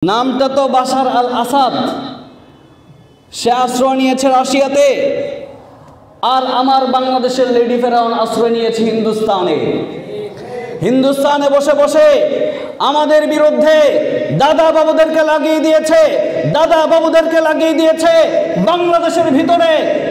নামটা তো বাশার আল আসাদ। সে আশ্রয় নিয়েছে রাশিয়াতে, আর আমার বাংলাদেশের লেডি ফেরাউন আশ্রয় নিয়েছে হিন্দুস্তানে। হিন্দুস্তানে বসে বসে আমাদের বিরুদ্ধে দাদা বাবুদেরকে লাগিয়ে দিয়েছে। বাংলাদেশের ভিতরে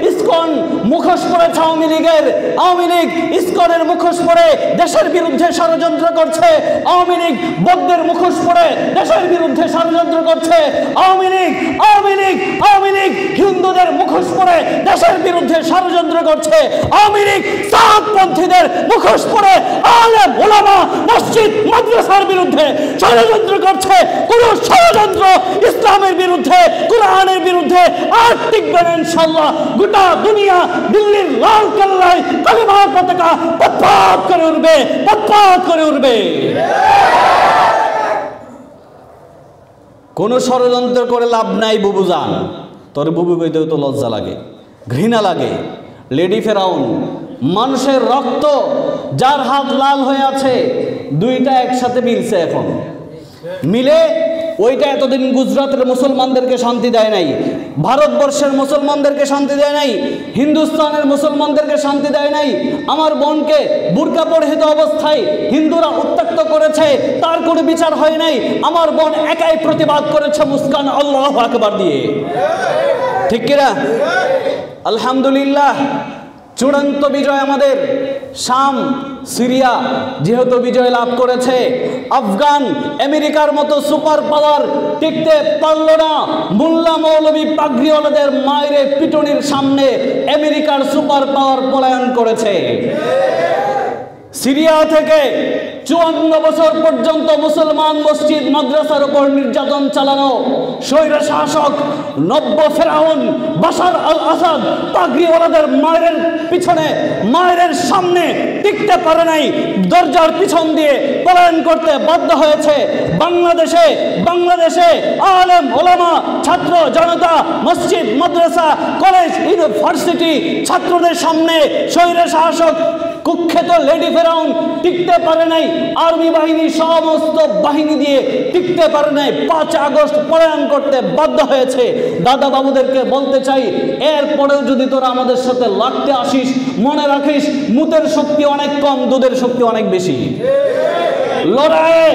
ইসকন মুখোশ পড়েছে আওয়ামী লীগের। আওয়ামী লীগ ইসকনের মুখোশ পরে দেশের বিরুদ্ধে ষড়যন্ত্র করছে। আওয়ামী লীগ বৌদ্ধের মুখোশ পরে দেশের বিরুদ্ধে ষড়যন্ত্র করছে। আওয়ামী লীগ হিন্দুদের মুখোশ পরে দেশের বিরুদ্ধে ষড়যন্ত্র করছে। আওয়ামী লীগ সাতপন্থীদের মুখোশ পরে আলেম ওলামা মসজিদ মাদ্রাসার বিরুদ্ধে ষড়যন্ত্র করছে। কোন ষড়যন্ত্র ইসলামের বিরুদ্ধে, কোরআনের বিরুদ্ধে আর টিকবে না ইনশাআল্লাহ। গোটা দুনিয়া দিল্লির লাল কেল্লায় কালেমার পতাকা পথ করে উঠবে। কোন ষড়যন্ত্র করে লাভ নাই বুবুজান। তোর বুবু কইতেও তো লজ্জা লাগে, ঘৃণা লাগে। লেডি ফেরাউন, মানুষের রক্ত যার হাত লাল হয়ে আছে, দুইটা একসাথে মিলছে। এখন মিলে ওইটা এতদিন গুজরাটের মুসলমানদেরকে শান্তি দেয় নাই, ভারতবর্ষের মুসলমানদেরকে শান্তি দেয় নাই, হিন্দুস্তানের মুসলমানদেরকে শান্তি দেয় নাই। আমার বোনকে বুরকা পরিহিত অবস্থায় হিন্দুরা উত্ত্যক্ত করেছে, তার কোনো বিচার হয় নাই। আমার বোন একাই প্রতিবাদ করেছে মুস্কান আল্লাহু আকবার দিয়ে। ঠিক কিনা? আলহামদুলিল্লাহ, চূড়ান্ত বিজয় আমাদের। শাম, সিরিয়া যেহেতু বিজয় লাভ করেছে, আফগান আমেরিকার মতো সুপার পাওয়ার টিকতে পারল না। মোল্লা মৌলবী পাগড়িওয়ালাদের মায়ের পিটুনির সামনে আমেরিকার সুপার পাওয়ার পলায়ন করেছে। সিরিয়া থেকে 54 বছর পর্যন্ত মুসলমান মসজিদ মাদ্রাসার উপর নির্যাতন চালানো স্বৈর শাসক নব্য ফেরাউন বাশার আল আসাদ পাগড়িওয়ালাদের মায়ের পিছনে, মায়ের সামনে টিকতে পারে নাই, দরজার পিছন দিয়ে পলায়ন করতে বাধ্য হয়েছে। বাংলাদেশে আলেম ওলামা, ছাত্র জনতা, মসজিদ মাদ্রাসা, কলেজ ইউনিভার্সিটি ছাত্রদের সামনে স্বৈর শাসক কুখ্যাত লেডি ফেরাউন টিকতে পারে নাই। আর্মি বাহিনী সমস্ত বাহিনী দিয়ে টিকতে পারে নাই, 5 আগস্ট পলায়ন করতে বাধ্য হয়েছে। দাদা বাবুদেরকে বলতে চাই, এরপরেও যদি তোরা আমাদের সাথে লাগতে আসিস, মনে রাখিস মুতের শক্তি অনেক কম, দুধের শক্তি অনেক বেশি। লড়াইয়ে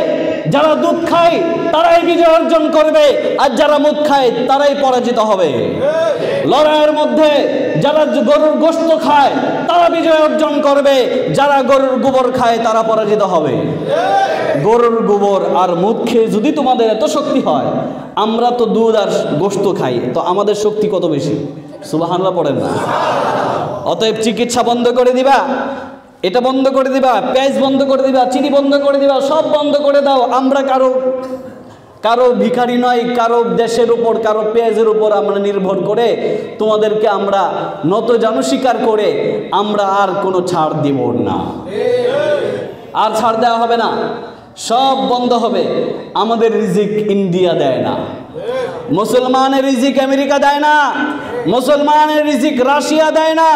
যারা দুধ খায় তারাই বিজয় অর্জন করবে, আর যারা মুদ খায় তারাই পরাজিত হবে। লড়াইয়ের মধ্যে যারা গরুর গোশত খায় তারা বিজয় অর্জন করবে, যারা গরুর গোবর খায় তারা পরাজিত হবে। গরুর গোবর আর মুদ খেয়ে যদি তোমাদের এত শক্তি হয়, আমরা তো দুধ আর গোশত খাই, তো আমাদের শক্তি কত বেশি? সুবহানাল্লাহ পড়েন না? অতএব চিকিৎসা বন্ধ করে দিবা, এটা বন্ধ করে দিবা, পেঁয়াজ বন্ধ করে দিবা, চিনি বন্ধ করে দিবা, সব বন্ধ করে দাও। আমরা কারো ভিখারি নয়, কারো দেশের উপর, কারো পেঁয়াজের উপর আমরা নির্ভর করে তোমাদেরকে আমরা নত জানু স্বীকার করে আমরা আর কোনো ছাড় দিব না। আর ছাড় দেওয়া হবে না, সব বন্ধ হবে। আমাদের রিজিক ইন্ডিয়া দেয় না, মুসলমানের রিজিক আমেরিকা দেয় না, মুসলমানের রিজিক রাশিয়া দেয় না।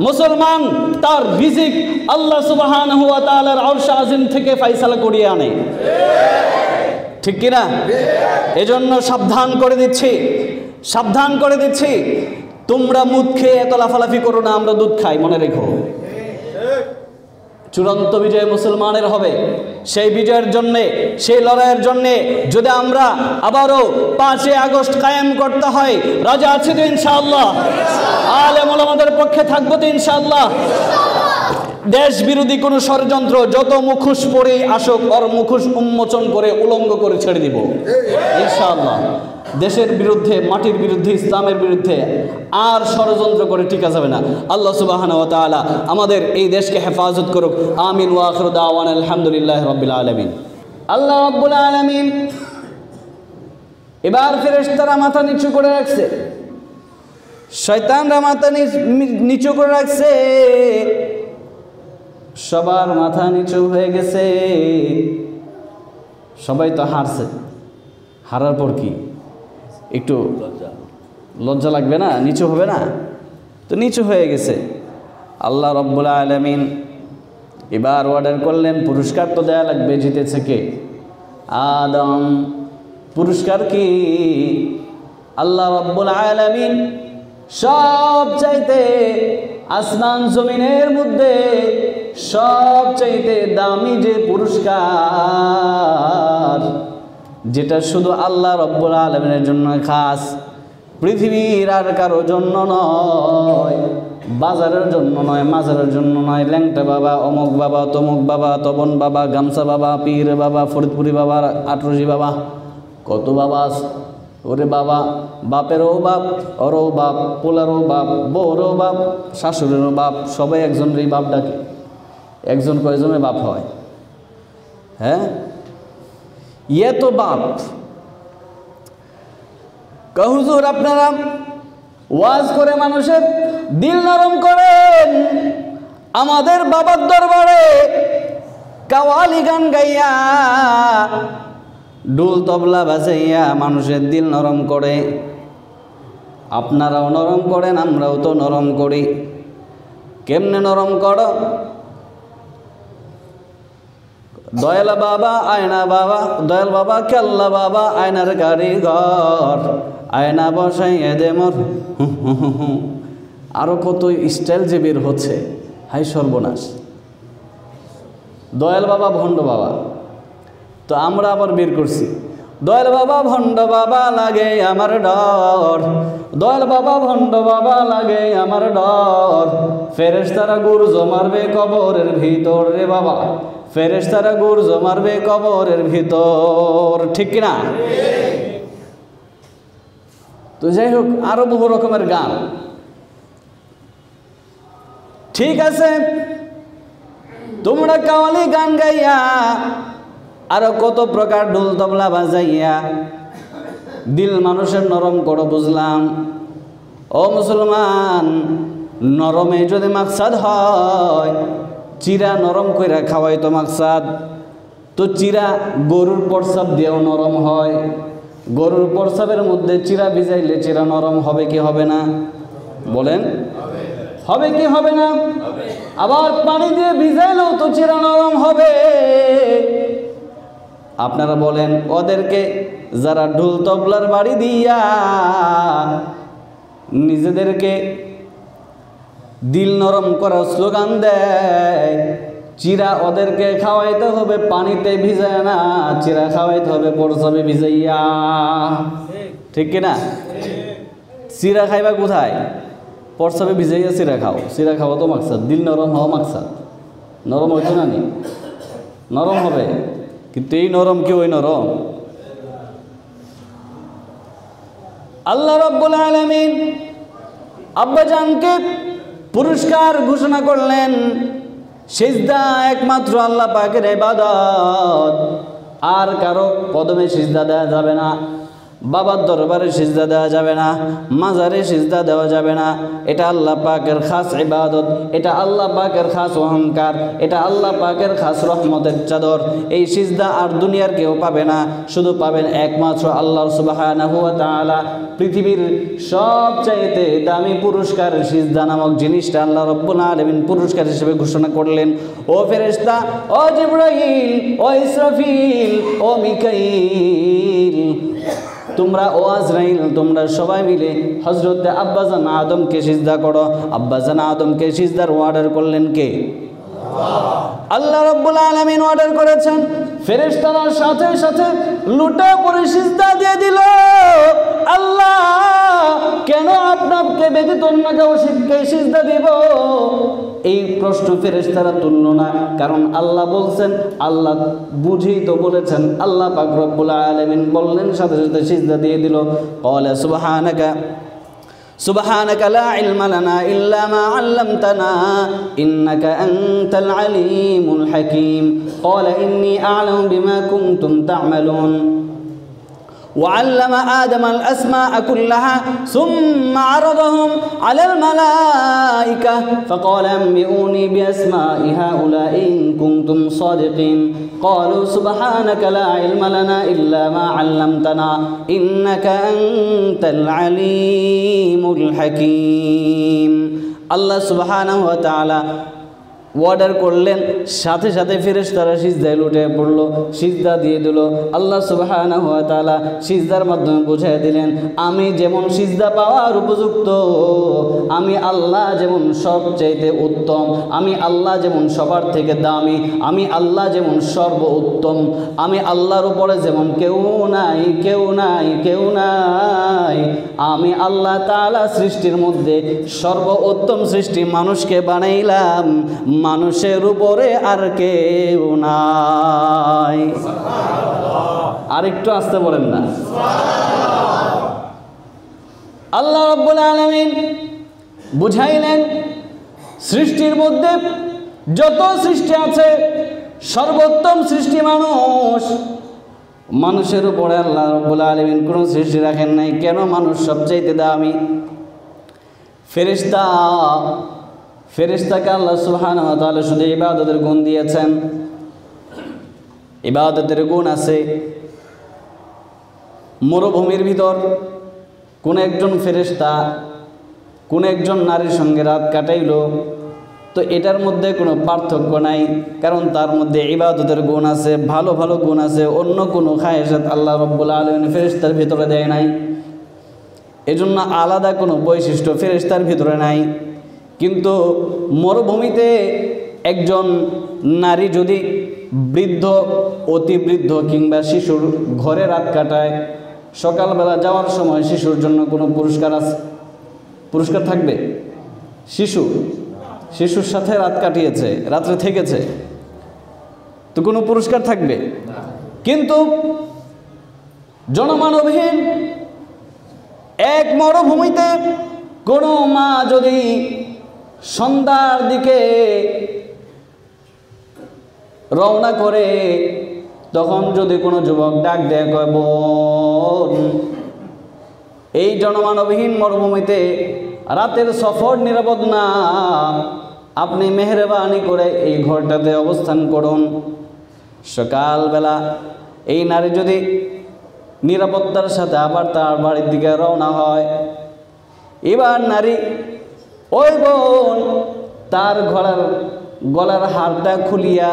মুসলমান তার রিজিক আল্লাহ সুবহানাহু ওয়া তাআলার আরশ আজিম থেকে ফয়সালা করিয়ে আনে। ঠিক কিনা? এজন্য সাবধান করে দিচ্ছি, তোমরা মুদ খেয়ে এত লাফালাফি করো না, আমরা দুধ খাই, মনে রেখো। চূড়ান্ত বিজয় মুসলমানের হবে। সেই বিজয়ের জন্যে, সেই লড়াইয়ের জন্যে যদি আমরা আবারও 5 আগস্ট কায়েম করতে হয়, রাজা আছি তো ইনশাআল্লাহ? আলেম ওলামাদের পক্ষে থাকবো তো ইনশাআল্লাহ? দেশ বিরোধী কোন ষড়যন্ত্র যত মুখোশ পরে আসুক, ওর মুখোশ উন্মোচন করে উলঙ্গ করে ছেড়ে দিব ইনশাআল্লাহ। দেশের বিরুদ্ধে, মাটির বিরুদ্ধে, ইসলামের বিরুদ্ধে আর ষড়যন্ত্র করে টিকা যাবে না। আল্লাহ সুবহানাহু ওয়া তাআলা আমাদের এই দেশকে হেফাজত করুক। আমিন ওয়া আখিরু দাওয়ানা আলহামদুলিল্লাহি রাব্বিল আলামিন। আল্লাহ রাব্বুল আলামিন এবার ফেরেশতারা মাথা নিচু করে রাখছে, শয়তানরা মাথা নিচু করে রাখছে, সবার মাথা নিচু হয়ে গেছে। সবাই তো হারছে, হারার পর কি একটু লজ্জা লাগবে না? নিচু হবে না? তো নিচু হয়ে গেছে। আল্লাহ রাব্বুল আলামিন এবার অর্ডার করলেন, পুরস্কার তো দেয়া লাগবে, জিতেছে কে? আদম। পুরস্কার কি? আল্লাহ রাব্বুল আলামিন সব চাইতে আসমান জমিনের মধ্যে সব চাইতে দামি যে পুরস্কার, যেটা শুধু আল্লাহ রাব্বুল আলামিনের জন্য খাস, পৃথিবীর আর কারো জন্য নয়, বাজারের জন্য নয়, মাজারের জন্য নয়, ল্যাংটা বাবা, অমুক বাবা, তমুক বাবা, তপন বাবা, গামছা বাবা, পীর বাবা, ফরিদপুরি বাবা, আটরশি বাবা, কত বাবা আছে। ওরে বাবা, বাপেরও বাপ, ওরও বাপ, পোলারও বাপ, বউরও বাপ, শাশুড়েরও বাপ, সবাই একজনেরই বাপ ডাকে। একজন কয়জনের বাপ হয়? হ্যাঁ, ইয়ে তো বাপ। হুজুর আপনারা ওয়াজ করে মানুষের দিল নরম করেন, আমাদের বাবার দরবারে কাওয়ালি গান গাইয়া ঢোল তবলা বাজাইয়া মানুষের দিল নরম করে। আপনারাও নরম করেন, আমরাও তো নরম করি। কেমনে নরম করো? দয়াল বাবা আয়না বাবা, দয়াল বাবা কেল্লা বাবা, আয়নার কারিগর, আয়না বসাইয়ে দে মোর। আরো কত স্টাইল যে বের হচ্ছে, হাই সর্বনাশ। দয়াল বাবা ভণ্ড বাবা, তো আমরা আবার বের করছি দয়াল বাবা ভণ্ড বাবা লাগে আমার ডর, দয়াল বাবা ভণ্ড বাবা লাগে আমার ডর, ফেরেশতারা গুরজ মারবে কবরের ভিতর রে বাবা, ফেরেশতারা গুরজ মারবে কবরের ভিতর, ঠিক কিনা? তো যাই হোক, আরো বহু রকমের গান। ঠিক আছে, তোমরা কাওয়ালি গান গাইয়া আরো কত প্রকার ঢোল তবলা বাজাইয়া দিল মানুষের নরম করো, বুঝলাম। ও মুসলমান, নরমে যদি মাকসাদ হয়, চিরা নরম কইরা খাওয়াই তো মাকসাদ। তো চিরা গরুর প্রস্রাব দিয়েও নরম হয়, গরুর প্রস্রাবের মধ্যে চিরা ভিজাইলে চিরা নরম হবে কি হবে না? বলেন, হবে কি হবে না? আবার পানি দিয়ে ভিজাইলেও তো চিরা নরম হবে। আপনারা বলেন, ওদেরকে যারা ঢোল তবলার বাড়ি দিয়া নিজেদেরকে দিল নরম করার স্লোগান দেয়, চিরা ওদেরকে খাওয়াইতে হবে পানিতে ভিজায় না, চিরা খাওয়াইতে হবে প্রস্রাবে ভিজাইয়া, ঠিক কিনা? চিরা খাইবা কোথায়? প্রস্রাবে ভিজাইয়া চিরা খাও। চিরা খাওয়া তো মাকসাদ, দিল নরম হওয়া মাকসাদ। নরম হইতো না নি? নরম হবে, কিন্তু এই নরম কি ওই নরম? আল্লাহ রাব্বুল আলামিন আব্বাজানকে পুরস্কার ঘোষণা করলেন। সিজদা একমাত্র আল্লাহ পাকের ইবাদত, আর কারো কদমে সিজদা দেওয়া যাবে না, বাবার দরবারে সিজদা দেওয়া যাবে না, মাজারে সিজদা দেওয়া যাবে না। এটা আল্লাহ পাকের খাস ইবাদত, এটা আল্লাহ পাকের খাস অহংকার, এটা আল্লাহ পাকের খাস রহমতের চাদর। এই সিজদা আর দুনিয়ার কেউ পাবে না, শুধু পাবেন একমাত্র আল্লাহ সুবহানাহু ওয়া তাআলা। পৃথিবীর সবচাইতে দামি পুরস্কার সিজদা নামক জিনিসটা আল্লাহ রাব্বুল আলামিন পুরস্কার হিসেবে ঘোষণা করলেন। ও ফেরেশতা, ও জিবরাইল, ও ইসরাফিল, ও মিকাইল, তোমরা ও আজরাইল, তোমরা সবাই মিলে হযরত আব্বাজান আদমকে সিজদা করো। আব্বাজান আদমকে সিজদার অর্ডার করলেন কে? আল্লাহ রাব্বুল আলামিন অর্ডার করেছেন। ফেরেশতারা সাথে সাথে লুটা পরে সিজদা দিয়ে দিল। আল্লাহ কেন আপনাকে ব্যতীত অন্য কাউকে সিজদা দিব? এই প্রশ্ন ফেরেশতারা তুলল না, কারণ আল্লাহ বলছেন, আল্লাহ বুঝেই তো বলেছেন। আল্লাহ পাক রব্বুল আলামিন বললেন, সাথে সাথে সিজদা দিয়ে দিল। ক্বালা সুবহানাকা লা ইলমা লানা ইল্লা মা আল্লামতানা ইন্নাকা আনতাল আলিমুল হাকীম। ক্বালা ইন্নী আ'লামু বিমা কুনতুম তা'মালুন। وعلم آدم الأسماء كلها ثم عرضهم على الملائكة فقال أنبئوني بأسماء هؤلاء إن كنتم صادقين قالوا سبحانك لا علم لنا إلا ما علمتنا إنك أنت العليم الحكيم। الله سبحانه وتعالى অর্ডার করলেন, সাথে সাথে ফেরেশতারা সিজদায় লুটে পড়লো, সিজদা দিয়ে দিল। আল্লাহ সুবহানাহু ওয়া তাআলা সিজদার মাধ্যমে বুঝিয়ে দিলেন, আমি যেমন সিজদা পাওয়ার উপযুক্ত, আমি আল্লাহ যেমন সবচাইতে উত্তম, আমি আল্লাহ যেমন সবার থেকে দামি, আমি আল্লাহ যেমন সর্ব উত্তম, আমি আল্লাহর উপরে যেমন কেউ নাই কেউ নাই কেউ নাই, আমি আল্লাহ তাআলা সৃষ্টির মধ্যে সর্ব উত্তম সৃষ্টি মানুষকে বানাইলাম, মানুষের উপরে আর কেউ নাই। আর একটু আসতে বলেন না। আল্লাহ রাব্বুল আলামিন বুঝাইলেন, সৃষ্টির মধ্যে যত সৃষ্টি আছে সর্বোত্তম সৃষ্টি মানুষ, মানুষের উপরে আল্লাহ রাব্বুল আলামিন কোনো সৃষ্টি রাখেন নাই। কেন? মানুষ সবচাইতে দামি। ফেরেশতাকে আল্লাহ সুবহানাহু ওয়া তাআলা শুধু ইবাদতের গুণ দিয়েছেন, ইবাদতের গুণ আছে। মরুভূমির ভিতর কোন একজন ফেরেশতা কোন একজন নারীর সঙ্গে রাত কাটাইল, তো এটার মধ্যে কোনো পার্থক্য নাই, কারণ তার মধ্যে ইবাদতের গুণ আছে, ভালো ভালো গুণ আছে। অন্য কোনো খায়েশাত আল্লাহ রাব্বুল আলামিন ফেরেশতার ভিতরে দেয় নাই, এজন্য আলাদা কোনো বৈশিষ্ট্য ফেরেশতার ভিতরে নাই। কিন্তু মরুভূমিতে একজন নারী যদি বৃদ্ধ, অতি বৃদ্ধ কিংবা শিশুর ঘরে রাত কাটায়, সকালবেলা যাওয়ার সময় শিশুর জন্য কোনো পুরস্কার আছে? পুরস্কার থাকবে? শিশুর সাথে রাত কাটিয়েছে, রাত্রে থেকেছে, তো কোনো পুরস্কার থাকবে? কিন্তু জনমানবহীন এক মরুভূমিতে কোনো মা যদি সন্ধ্যার দিকে রওনা করে, তখন যদি কোনো যুবক ডাক দেয়, কয় বোন, এই জনমানবহীন মরুভূমিতে রাতের সফর নিরাপদ না, আপনি মেহেরবানি করে এই ঘরটাতে অবস্থান করুন। সকালবেলা এই নারী যদি নিরাপত্তার সাথে আবার তার বাড়ির দিকে রওনা হয়, এবার নারী ওই বোন তার গলার হারটা খুলিয়া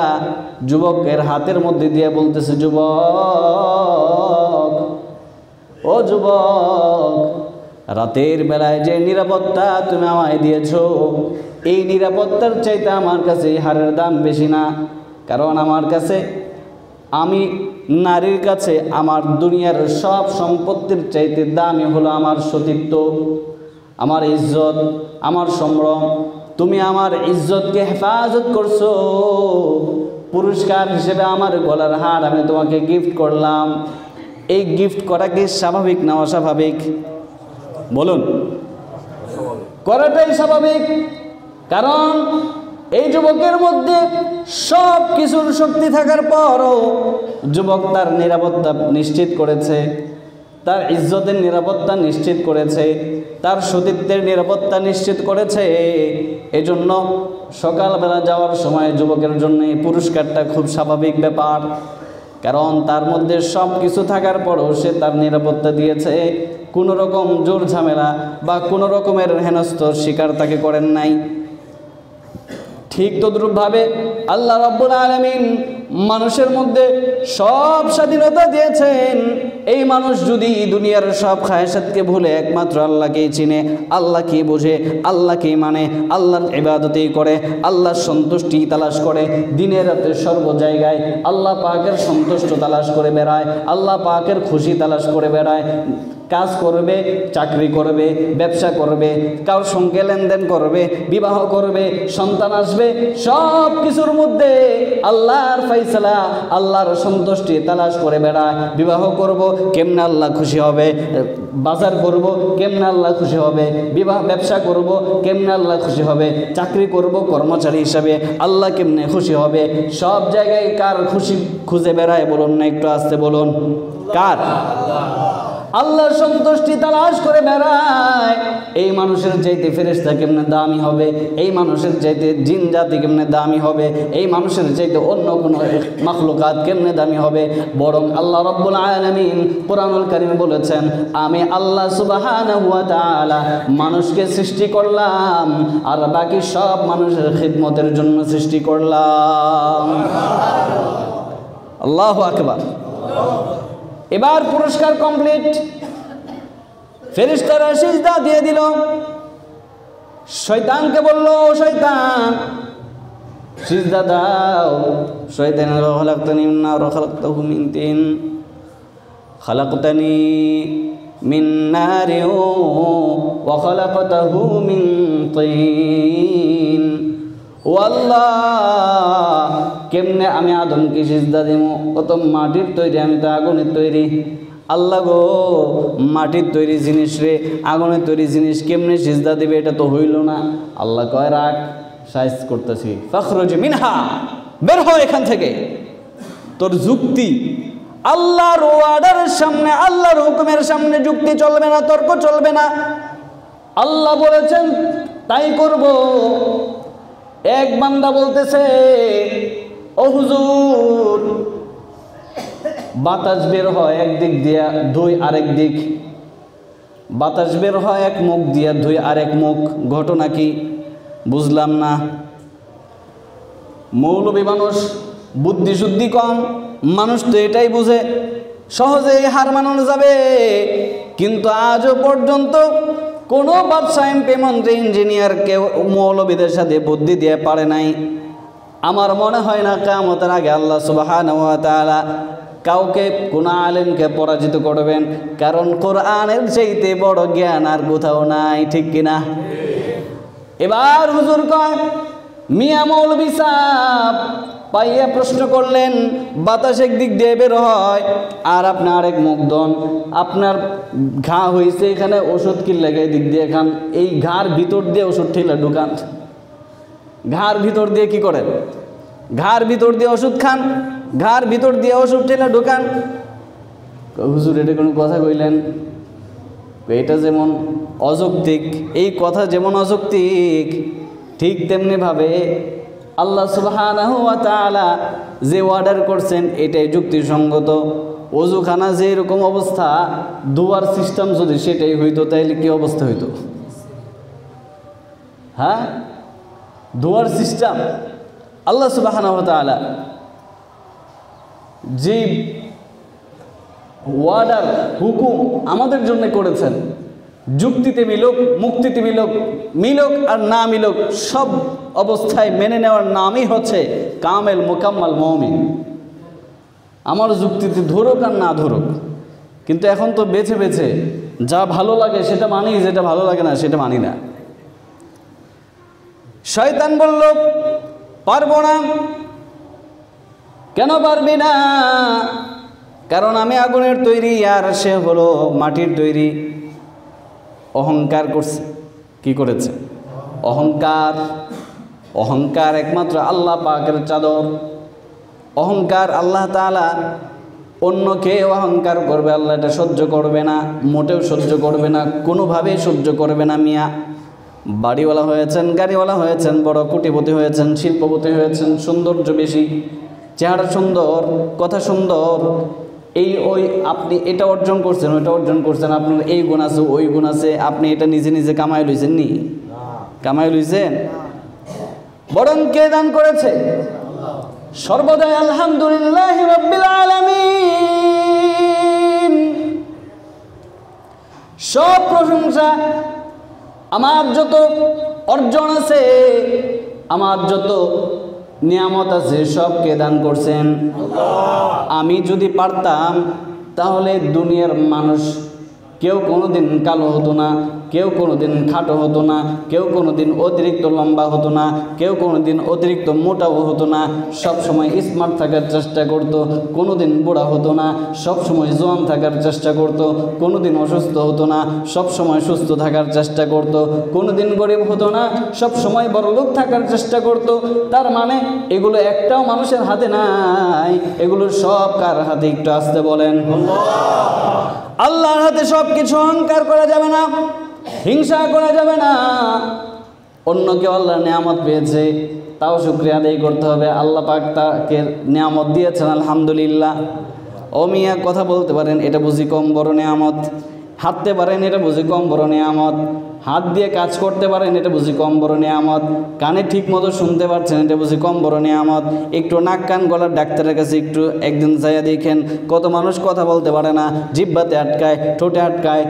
যুবকের হাতের মধ্যে দিয়ে বলতেছে, যুবক, ও যুবক, রাতের বেলায় যে নিরাপত্তা তুমি আমায় দিয়েছো, এই নিরাপত্তার চাইতে আমার কাছে এই হারের দাম বেশি না। কারণ আমার কাছে, আমি নারীর কাছে আমার দুনিয়ার সব সম্পত্তির চাইতে দামি হলো আমার সতীত্ব, আমার ইজ্জত, আমার সম্ভ্রম। তুমি আমার ইজ্জতকে হেফাজত করছো, পুরস্কার হিসেবে আমার গলার হার আমি তোমাকে গিফট করলাম। এই গিফট করা কি স্বাভাবিক না অস্বাভাবিক? বলুন। করাটাই স্বাভাবিক, কারণ এই যুবকের মধ্যে সব কিছুর শক্তি থাকার পরও যুবক তার নিরাপত্তা নিশ্চিত করেছে, তার ইজ্জতের নিরাপত্তা নিশ্চিত করেছে, তার সতীত্বের নিরাপত্তা নিশ্চিত করেছে। এজন্য সকালবেলা যাওয়ার সময় যুবকের জন্য এই পুরস্কারটা খুব স্বাভাবিক ব্যাপার, কারণ তার মধ্যে সব কিছু থাকার পরও সে তার নিরাপত্তা দিয়েছে। কোনো রকম জোর ঝামেলা বা কোনো রকমের হেনস্থার শিকার তাকে করেন নাই। ঠিক তদ্রূপভাবে আল্লাহ রাব্বুল আলামিন মানুষের মধ্যে সব স্বাধীনতা দিয়েছেন। এই মানুষ যদি দুনিয়ার সব খায়েশাতকে ভুলে একমাত্র আল্লাহকেই চিনে, আল্লাহকেই বোঝে, আল্লাহকেই মানে, আল্লাহর ইবাদতেই করে, আল্লাহর সন্তুষ্টি তালাশ করে, দিনে রাতে সর্ব জায়গায় আল্লাহ পাকের সন্তুষ্ট তালাশ করে বেড়ায়, আল্লাহ পাকের খুশি তালাশ করে বেড়ায়, কাজ করবে, চাকরি করবে, ব্যবসা করবে, কারোর সঙ্গে লেনদেন করবে, বিবাহ করবে, সন্তান আসবে, সব কিছুর মধ্যে আল্লাহর ফাইসালা, আল্লাহর সন্তুষ্টি তালাশ করে বেড়ায়। বিবাহ করব, কেমনে আল্লাহ খুশি হবে, বাজার করব, কেমনে আল্লাহ খুশি হবে, ব্যবসা করব, কেমনে আল্লাহ খুশি হবে, চাকরি করব, কর্মচারী হিসাবে আল্লাহ কেমনে খুশি হবে। সব জায়গায় কার খুশি খুঁজে বেড়ায়? বলুন না, একটু আসতে বলুন। কার? আল্লাহর সন্তুষ্টি তালাশ করে বেড়ায়, এই মানুষের চাইতে ফেরেশতা কেমনে দামি হবে, এই মানুষের চাইতে জিন জাতি কেমনে দামি হবে, এই মানুষের চাইতে অন্য কোনো মাখলুকাত কেমনে দামি হবে। বরং আল্লাহ রাব্বুল আলামিন কোরআনুল কারীমে বলেছেন, আমি আল্লাহ সুবহানাহু ওয়া তাআলা মানুষকে সৃষ্টি করলাম আর বাকি সব মানুষের খিদমতের জন্য সৃষ্টি করলাম। আল্লাহু আকবার। এবার পুরস্কার কমপ্লিট, ফেরেশতারা সিজদা দিয়ে দিল। শয়তানকে বলল, শয়তান সিজদা দাও। শয়তান খালাকতানি মিন নার ওয়া খালাকতাহু মিন তিন, খালাকতানি মিন নারি ওয়া খালাকতাহু মিন তিন। ও আল্লাহ, কেমনে আমি আদমকে সিজদা দেব? কত মাটির তৈরি, আমি তো আগুনের তৈরি। আল্লাহ গো, মাটির তৈরি জিনিস রে, আগুনের তৈরি জিনিস কেমনে সিজদা দেবে? এটা তো হইল না। আল্লাহ কয়, রাখ, সাইজ করতেছি। ফখরুজ মিনহা, বের হয় এখান থেকে। তোর যুক্তি আল্লাহর অর্ডারের সামনে, আল্লাহর হুকুমের সামনে যুক্তি চলবে না, তর্ক চলবে না। আল্লাহ বলেছেন তাই করব। এক বান্দা বলতেছে, ও হুজুর, বাতাস বের হয় একদিক দিয়া, ধুই আরেক দিক। বাতাস বের হয় এক মুখ দিয়া, ধুই আরেক মুখ। ঘটনা কি বুঝলাম না। মৌলবী মানুষ, বুদ্ধি শুদ্ধি কম, মানুষ তো এটাই বুঝে, সহজেই হার মানানো যাবে। কিন্তু আজও পর্যন্ত কোনো বাদশা, এমপি, মন্ত্রী, ইঞ্জিনিয়ার কেউ মৌলবীদের সাথে বুদ্ধি দিয়ে পারে নাই। আমার মনে হয় না কিয়ামতের আগে আল্লাহ সুবহানাহু ওয়া তাআলা কাউকে, কোনো আলেমকে পরাজিত করবেন। কারণ কোরআনের চাইতে বড় জ্ঞান আর কোথাও নাই, ঠিক কিনা? এবার হুজুর কয়, মিয়া মৌলবী সাহেব পাইয়া প্রশ্ন করলেন, বাতাস একদিক দিয়ে বের হয় আর আপনি আরেক মুখ দন। আপনার ঘা হয়েছে, এখানে ওষুধ কি লাগে দিক দিয়ে খান, এই ঘার ভিতর দিয়ে ওষুধ ঠেলে ঢুকান। ঘার ভিতর দিয়ে কি করেন? ঘার ভিতর দিয়ে ওষুধ খান, ঘার ভিতর দিয়ে ওষুধ ঠেলে ঢুকান। হুজুর, এটা কোনো কথা কইলেন? এটা যেমন অযৌক্তিক, এই কথা যেমন অযৌক্তিক, ঠিক তেমনিভাবে আল্লাহ সুবহানাহু ওয়া তাআলা যে অর্ডার করছেন এটাই যুক্তিসঙ্গত। ওযুখানা যে এরকম অবস্থা, দুয়ার সিস্টেম যদি সেটাই হইতো তাইলে কি অবস্থা হইতো? হ্যাঁ, দুয়ার সিস্টেম আল্লাহ সুবহানাহু ওয়া তাআলা যে অর্ডার, হুকুম আমাদের জন্য করেছেন, যুক্তিতে মিলুক, মুক্তিতে মিলুক, মিলুক আর না মিলুক, সব অবস্থায় মেনে নেওয়ার নামই হচ্ছে কামেল মুকাম্মাল মুমিন। আমার যুক্তিতে ধরুক আর না ধরুক, কিন্তু এখন তো বেছে বেছে যা ভালো লাগে সেটা মানি, যেটা ভালো লাগে না সেটা মানি না। শয়তান বলল, পারবো না। কেন পারবি না? কারণ আমি আগুনের তৈরি আর সে হলো মাটির তৈরি। অহংকার করছে। কি করেছে? অহংকার। অহংকার একমাত্র আল্লাহ পাকের চাদর। অহংকার আল্লাহ তাআলা, অন্য কেউ অহংকার করবে আল্লাহ এটা সহ্য করবে না, মোটেও সহ্য করবে না, কোনোভাবেই সহ্য করবে না। মিয়া বাড়িওয়ালা হয়েছেন, গাড়িওয়ালা হয়েছেন, বড় কোটিপতি হয়েছেন, শিল্পপতি হয়েছেন, সৌন্দর্য বেশি, চেহারা সুন্দর, কথা সুন্দর, এই ওই আপনি এটা অর্জন করছেন, ওইটা অর্জন করছেন, আপনার এই গুণ আছে, ওই গুণ আছে, আপনি এটা নিজে নিজে কামাই লইছেন নি? কামাই লইছেন? বরং কে দান করেছে? সর্বদাই আলহামদুলিল্লাহ রাব্বিল আলামিন। সব প্রশংসা, আমার যত অর্জন আছে, আমার যত নিয়ামত আছে, সব কে দান করছেন? আমি যদি পারতাম তাহলে দুনিয়ার মানুষ কেউ কোনোদিন কালো হতো না, কেউ কোনোদিন খাটো হতো না, কেউ কোনোদিন অতিরিক্ত লম্বা হতো না, কেউ কোনোদিন অতিরিক্ত মোটাও হতো না, সব সময় স্মার্ট থাকার চেষ্টা করত, কোনোদিন বুড়া হতো না, সব সময় জোয়ান থাকার চেষ্টা করত, কোনোদিন অসুস্থ হতো না, সব সময় সুস্থ থাকার চেষ্টা করত, কোনোদিন গরিব হতো না, সব সময় বড়লোক থাকার চেষ্টা করত। তার মানে এগুলো একটাও মানুষের হাতে নাই, এগুলো সব কার হাতে? একটু আসতে বলেন। আল্লাহর হাতে সব কিছু অহংকার করা যাবে না, হিংসা করা যাবে না। অন্য কেউ আল্লাহর নিয়ামত পেয়েছে, তাও শুকরিয়া আদায় করতে হবে। আল্লাহ পাক তাকে নিয়ামত দিয়েছেন, আলহামদুলিল্লাহ। ও মিয়া, কথা বলতে পারেন, এটা বুঝি কম বড় নিয়ামত। হাঁটতে পারেন, এটা বুঝি কম বড় নিয়ামত। হাত দিয়ে কাজ করতে পারেন, এটা বুঝি কম বড় নিয়ামত। কানে ঠিক মতো শুনতে পারছেন, এটা বুঝি কম বড় নিয়ামত। একটু নাক কান গলার ডাক্তারের কাছে একটু একদিন যাইয়া দেখেন, কত মানুষ কথা বলতে পারে না, জিহ্বাতে আটকায়, ঠোঁটে আটকায়,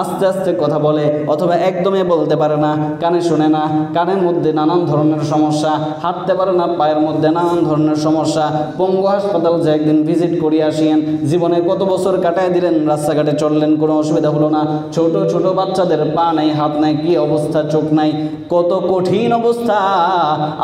আস্তে আস্তে কথা বলে, অথবা একদমই বলতে পারে না, কানে শোনে না, কানের মধ্যে নানান ধরনের সমস্যা, হাঁটতে পারে না, পায়ের মধ্যে নানান ধরনের সমস্যা। পঙ্গু হাসপাতাল যে একদিন ভিজিট করিয়ে আসিয়েন, জীবনে কত বছর কাটায় দিলেন, রাস্তাঘাটে চললেন, কোনো অসুবিধা হলো না। ছোট ছোট বাচ্চাদের পা নাই, হাত নাই, কি অবস্থা, চোখ নাই, কত কঠিন অবস্থা।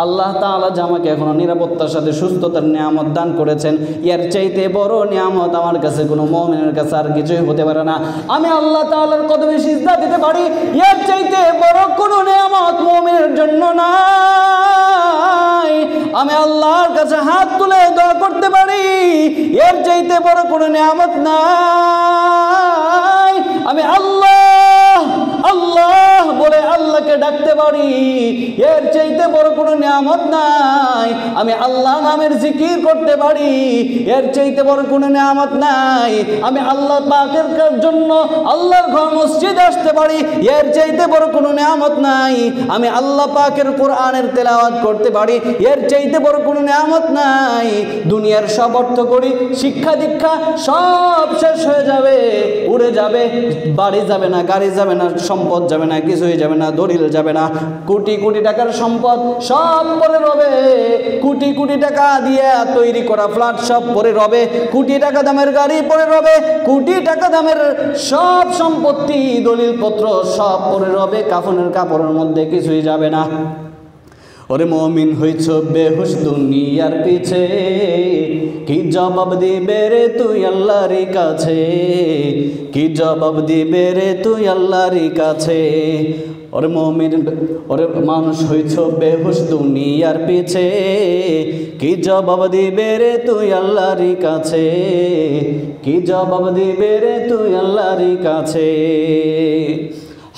আল্লাহ তাআলা আমাকে এখনো নিরাপত্তার সাথে সুস্থতার নিয়ামত দান করেছেন। এর চাইতে বড় নিয়ামত আমার কাছে কোনো মুমিনের কাছে আর কিছুই হতে পারে না। আমি আল্লাহ তাআলার কদমে সিজদা দিতে পারি, এর চাইতে বড় কোনো নিয়ামত মুমিনের জন্য নাই। আমি আল্লাহর কাছে হাত তুলে দোয়া করতে পারি, এর চাইতে বড় কোনো নিয়ামত নাই। আমি আল্লাহ আল্লাহ বলে আল্লাহকে ডাকতে পারি, এর চাইতে বড় কোনো নিয়ামত নাই। আমি আল্লাহ নামের জিকির করতে পারি, এর চাইতে বড় কোনো নিয়ামত নাই। আমি আল্লাহ পাকের জন্য আল্লাহর ঘর মসজিদে আসতে পারি, এর চাইতে বড় কোনো নিয়ামত নাই। আমি আল্লাহ পাকের কোরআনের তেলাওয়াত করতে পারি, এর চাইতে বড় কোনো নিয়ামত নাই। দুনিয়ার সব অর্থ করি, শিক্ষা দীক্ষা সব শেষ হয়ে যাবে, উড়ে যাবে, বাড়ি যাবে না, গাড়ি যাবে না, সম্পদ যাবে না, কিছুই যাবে না, দলিল যাবে না। কোটি কোটি টাকার সম্পদ সব পরে রবে, কোটি কোটি টাকা দিয়ে তৈরি করা ফ্ল্যাট সব পরে রবে, কোটি টাকা দামের গাড়ি পরে রবে, কোটি টাকা দামের সব সম্পত্তি দলিলপত্র সব পরে রবে, কাফনের কাপড়ের মধ্যে কিছুই যাবে না। ওরে মুমিন হইছ বেহুশ দুনিয়ার পিছে, কি জবাব দিবে রে তুই আল্লাহর কাছে, কি জবাব দিবে রে তুই আল্লাহর কাছে। ওরে মুমিন, ওরে মানুষ হইছ বেহুশ দুনিয়ার পিছে, কি জবাব দিবে রে তুই আল্লাহর কাছে, কি জবাব দিবে রে তুই আল্লাহর কাছে।